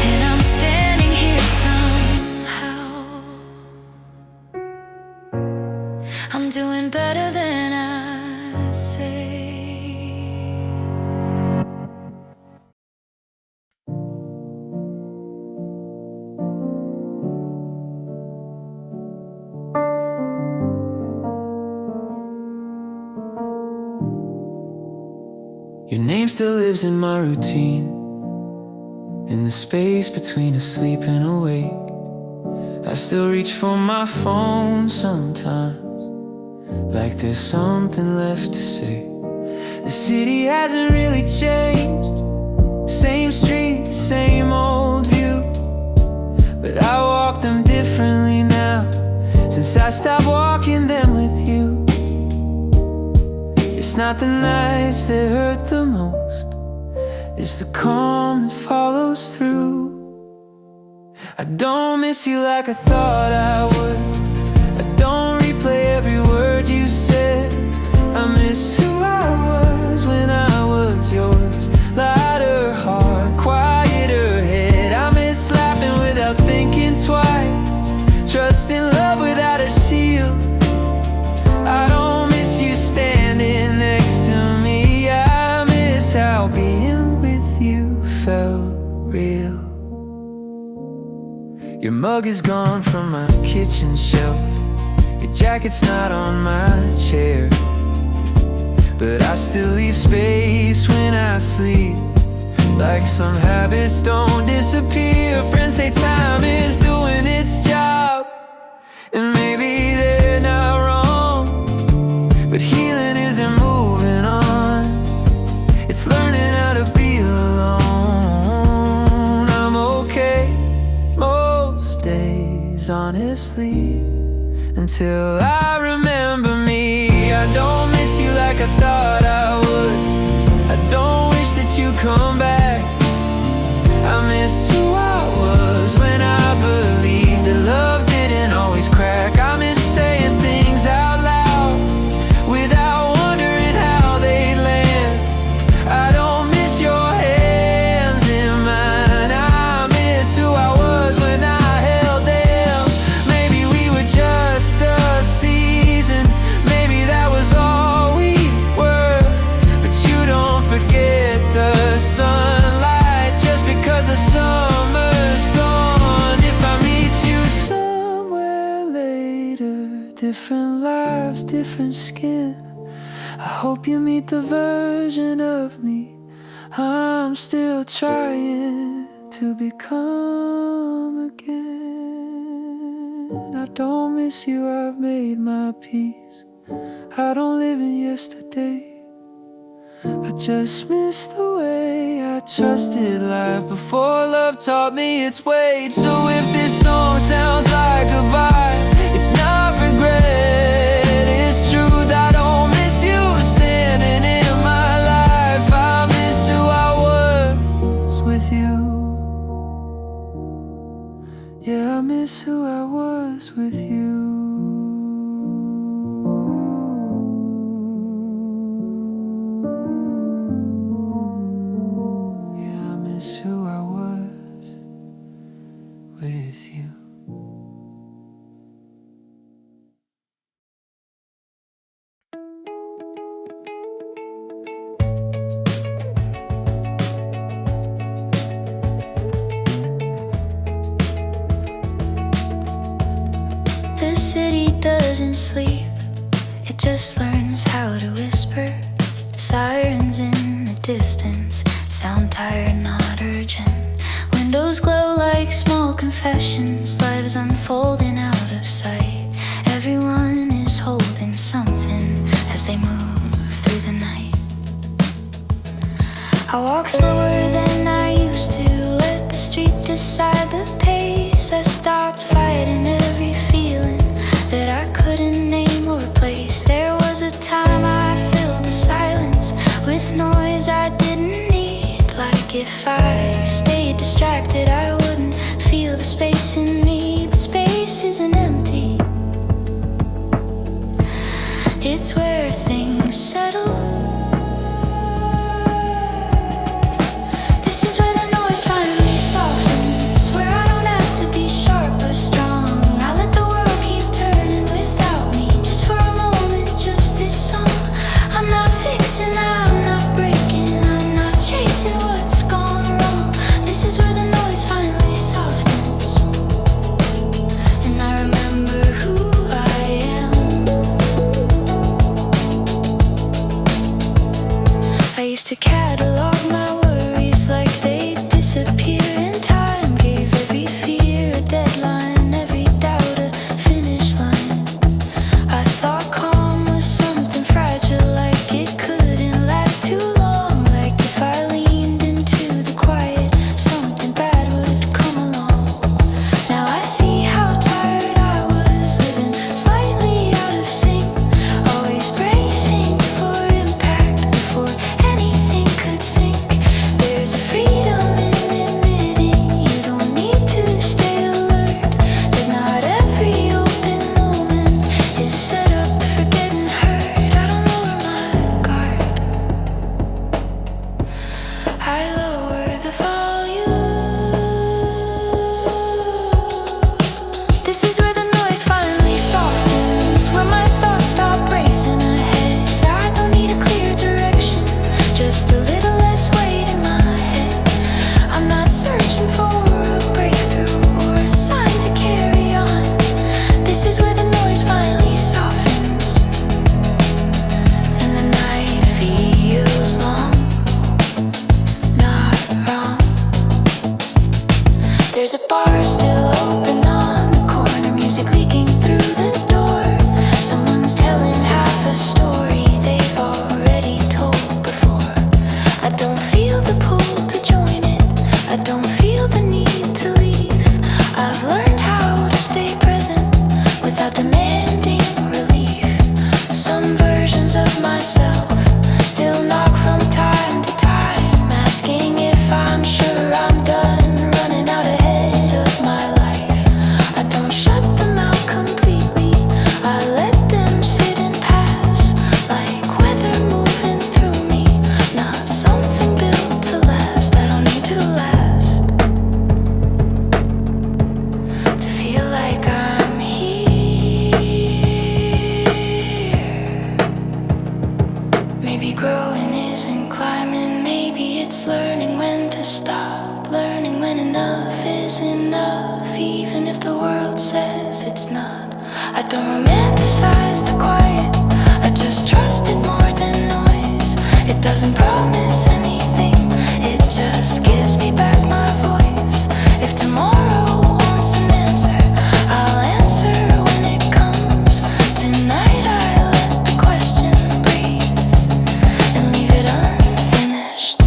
and I'm standing here somehow. I'm doing better than I say. Your name still lives in my routine, in the space between asleep and awake. I still reach for my phone sometimes, like there's something left to say. The city hasn't really changed, same street, same old view, but I walk them differently now, since I stopped walking them with you. It's not the nights that hurt the most, it's the calm that follows through. I don't miss you like I thought I would, I don't replay every word you said. I miss who I was when I was yours, lighter heart, quieter head. I miss laughing without thinking twice, trusting love without a shield. I don't miss you standing next to me, I miss how being with you felt real. Your mug is gone from my kitchen shelf, your jacket's not on my chair, but I still leave space when I sleep, like some habits don't disappear. Friends say time is doing its job, and maybe they're not wrong, but healing isn't moving on, it's learning how to be alone. I'm okay most days, honestly, until I remember me. I don't miss you like I thought I would, I don't wish that you come back. I miss who I was when I believed that love didn't always crack. I miss saying things out loud without wondering how they'd land. I don't miss your hands in mine, I miss who I was when I held them. Maybe we were just a season, maybe that was all we were, but you don't forget the sunlight just because the summer's gone. If I meet you somewhere later, different lives, different skin, I hope you meet the version of me I'm still trying to become again. I don't miss you, I've made my peace, I don't live in yesterday. I just miss the way I trusted life before love taught me its weight. So if this song sounds like goodbye, it's not regret, it's truth. I don't miss you standing in my life, I miss who I was with you. Yeah, I miss who I was with you. Who I was with you. The city doesn't sleep, it just learns how to whisper. Sirens in the distance sound tired, not urgent. Windows glow like small confessions, lives unfolding out of sight. Everyone is holding something as they move I walk slower than I used to, let the street decide the pace. I stopped fighting every feeling that I couldn't name or place. There was a time I filled the silence with noise I didn't need. Like if I stayed distracted, I wouldn't feel the space in me. But space isn't empty, it's where things settle. This is where the noise finally softens, where I don't have to be sharp or strong. I let the world keep turning without me, just for a moment, just this song. I'm not fixing, I'm not breaking, I'm not chasing what's gone wrong. This is where the noise finally softens, and I remember who I am. I used to catalog my worries like they disappear in time. Gave every fear a deadline, every doubt a finish line. I thought calm was something fragile, like it couldn't last too long. Like if I leaned into the quiet, something bad would come along. Now I see how tired I was, living slightly out of sync, always bracing for impact before anything could sink. There's a freedom in admitting you don't need to stay alert, that not every open moment is a setup for getting hurt. I don't lower my guard, I lower the volume. This is where the noise finally softens, where my thoughts stop racing ahead. I don't need a clear direction, just a little less weight in my head. I'm not searching for a breakthrough or a sign to carry on. This is where the noise finally softens, and the night feels long, not wrong. There's a bar still open on the corner, music leaking through the door. Someone's telling half a story they've already told before. I don't feel the pull to join it, I don't feel the need to leave. I've learned how to stay present without demanding relief. Some versions of myself still knock from time to time, asking if I'm sure I'm done running out ahead of my life. I don't shut them out completely, I let them sit and pass, like weather moving through me, not something built to last. I don't need to last to feel like I'm here. Maybe growing isn't climbing, maybe it's learning when to stop, learning when enough is enough, even if the world says it's not. I don't romanticize the quiet, I just trust it more than noise. It doesn't promise anything, it just gives me back my voice. If tomorrow wants an answer, I'll answer when it comes. Tonight I let the question breathe and leave it unfinished.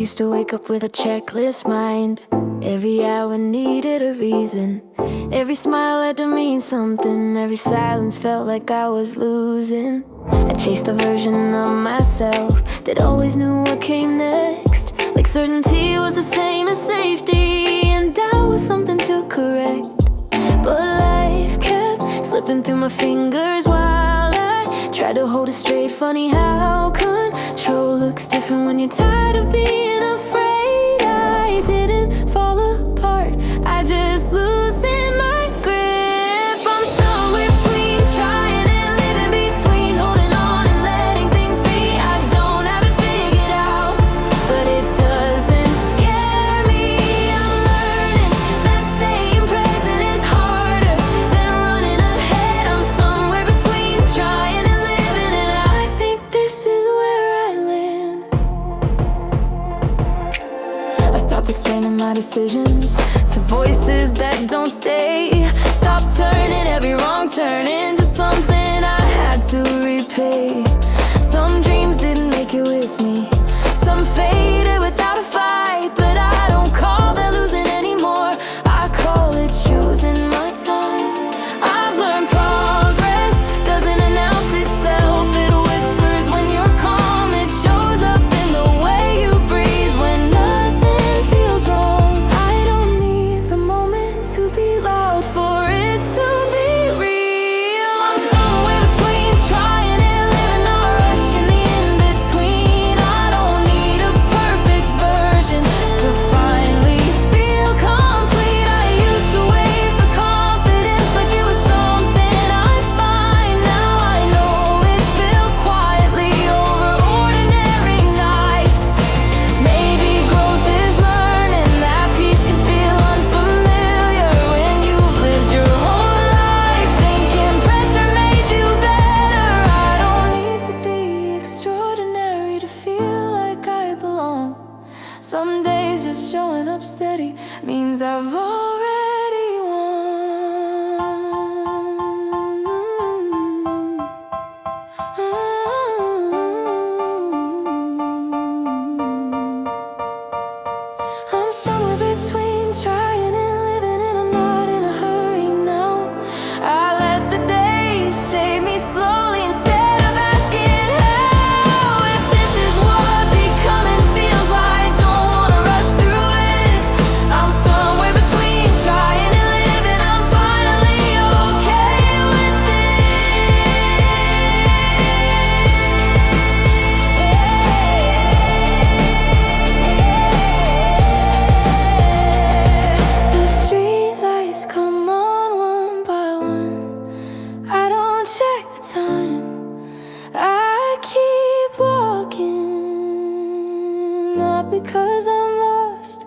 used to wake up with a checklist mind. Every hour needed a reason. Every smile had to mean something. Every silence felt like I was losing. I chased a version of myself that always knew what came next. Like certainty was the same as safety, and doubt was something to correct. But life kept slipping through my fingers while I tried to hold it straight. Funny how control looks different when you're tired of being afraid. I didn't fall apart, I just loosened my grip. I'm somewhere between trying and living between, holding on and letting things be. I don't have it figured out, but it doesn't scare me. I'm learning that staying present is harder than running ahead. I'm somewhere between trying and living, and I think this is where I land. I stopped explaining my decisions to voices that don't stay. Stopped turning every wrong turn into something I had to repay. Some dreams didn't make it with me, some faded without a fight. But I don't call that losing anymore, I call it choosing my time. I've learned progress doesn't announce itself, it whispers when you're calm. It shows up in the way you breathe when nothing feels wrong. I don't need the moment to be loud for it to be real. I'm somewhere between trying and living, not rushing the in-between. I don't need a perfect version to finally feel complete. I used to wait for confidence like it was something I'd find. Now I know it's built quietly over ordinary nights. Maybe growth is learning that peace can feel unfamiliar when you've lived your whole life thinking pressure made you better. I don't need to be extraordinary to feel like I belong. Some days just showing up steady means I've already won. I'm somewhere between trying and living, and I'm not in a hurry now. I let the days shape me slowly instead of asking how. If this is what becoming feels like, don't wanna rush through it. I'm somewhere between trying and living, I'm finally okay with it. The streetlights come on one by one, I don't check the time, I keep walking. Not because I'm lost,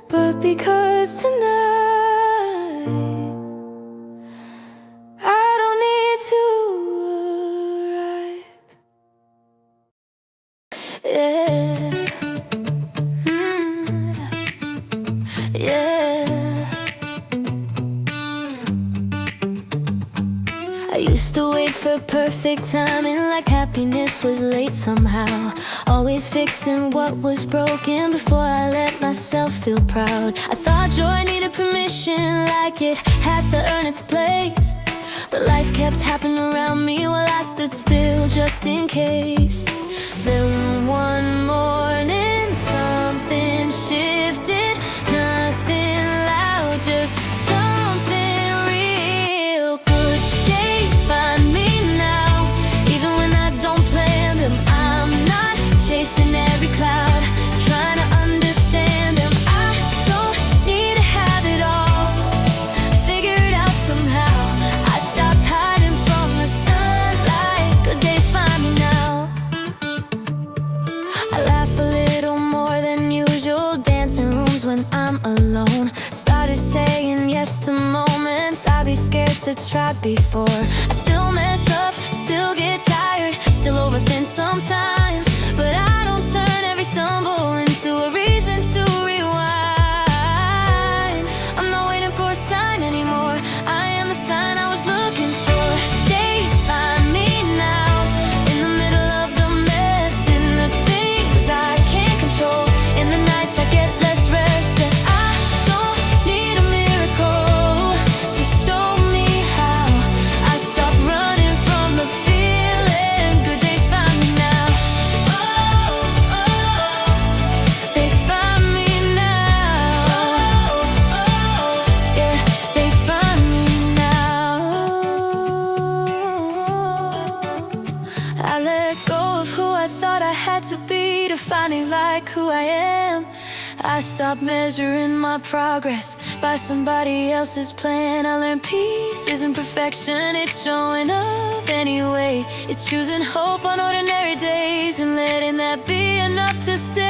but because tonight I don't need to arrive. Yeah. Yeah. I used to wait for perfect timing, like happiness was late somehow. Always fixing what was broken before I let myself feel proud. I thought joy needed permission, like it had to earn its place. But life kept happening around me while I stood still just in case. Then one morning something shifted, nothing loud, just something real. Good days find me now, even when I don't plan them. I'm not chasing every cloud, trying to understand them. I don't need to have it all figured out somehow. I stopped hiding from the sunlight, good days find me now. I laugh a little more than usual, dancing rooms when I'm alone. Started saying yes to moments I'd be scared to try before. I still mess up, still get tired, still overthink sometimes. But I don't turn every stumble into a reason to rewind. I'm not waiting for a sign anymore, I am the sign I was looking for. Days find me now, in the middle of the mess, in the things I can't control, in I let go of who I thought I had to be to finally like who I am. I stopped measuring my progress by somebody else's plan. I learned peace isn't perfection, it's showing up anyway. It's choosing hope on ordinary days and letting that be enough to stay.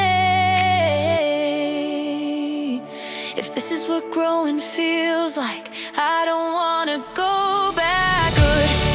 If this is what growing feels like, I don't wanna go backward.